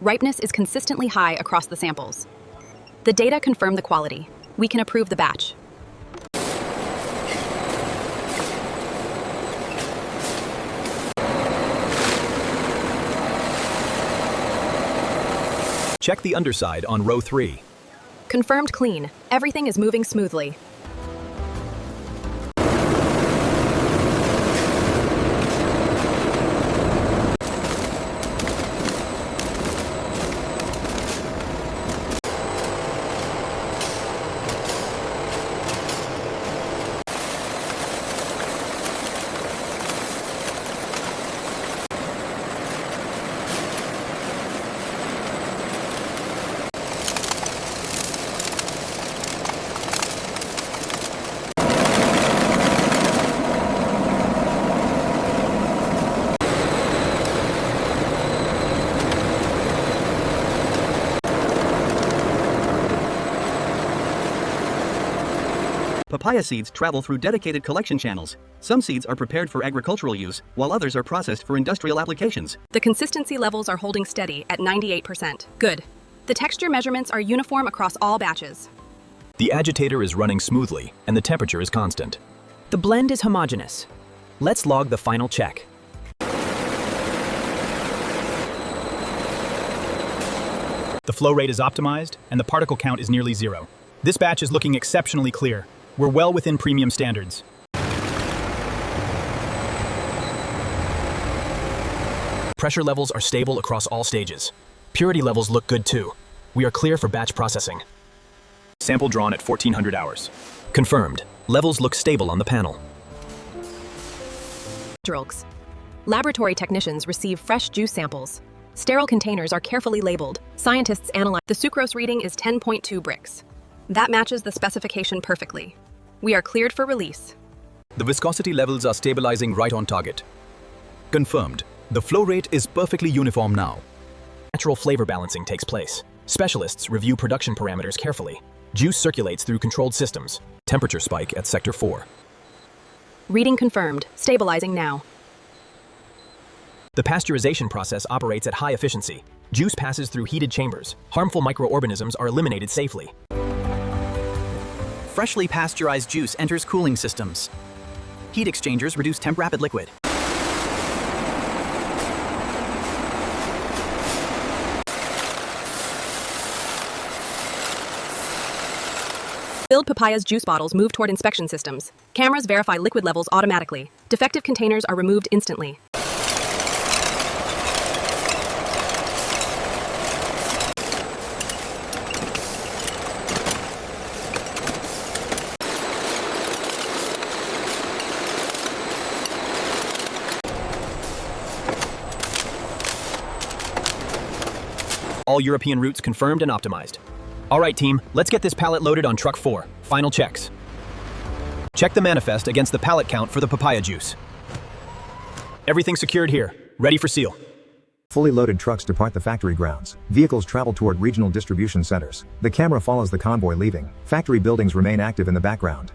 Ripeness is consistently high across the samples. The data confirm the quality. We can approve the batch. Check the underside on row 3. Confirmed clean. Everything is moving smoothly. Papaya seeds travel through dedicated collection channels. Some seeds are prepared for agricultural use, while others are processed for industrial applications. The consistency levels are holding steady at 98%. Good. The texture measurements are uniform across all batches. The agitator is running smoothly, and the temperature is constant. The blend is homogeneous. Let's log the final check. The flow rate is optimized, and the particle count is nearly 0. This batch is looking exceptionally clear. We're well within premium standards. Pressure levels are stable across all stages. Purity levels look good too. We are clear for batch processing. Sample drawn at 1400 hours. Confirmed. Levels look stable on the panel. Drugs. Laboratory technicians receive fresh juice samples. Sterile containers are carefully labeled. Scientists analyze. The sucrose reading is 10.2 bricks. That matches the specification perfectly. We are cleared for release. The viscosity levels are stabilizing right on target. Confirmed. The flow rate is perfectly uniform now. Natural flavor balancing takes place. Specialists review production parameters carefully. Juice circulates through controlled systems. Temperature spike at sector 4. Reading confirmed. Stabilizing now. The pasteurization process operates at high efficiency. Juice passes through heated chambers. Harmful microorganisms are eliminated safely. Freshly pasteurized juice enters cooling systems. Heat exchangers reduce temp rapid liquid. Filled Papaya's juice bottles move toward inspection systems. Cameras verify liquid levels automatically. Defective containers are removed instantly. All European routes confirmed and optimized. All right, team, let's get this pallet loaded on truck 4. Final checks. Check the manifest against the pallet count for the papaya juice. Everything secured here, ready for seal. Fully loaded trucks depart the factory grounds. Vehicles travel toward regional distribution centers. The camera follows the convoy leaving. Factory buildings remain active in the background.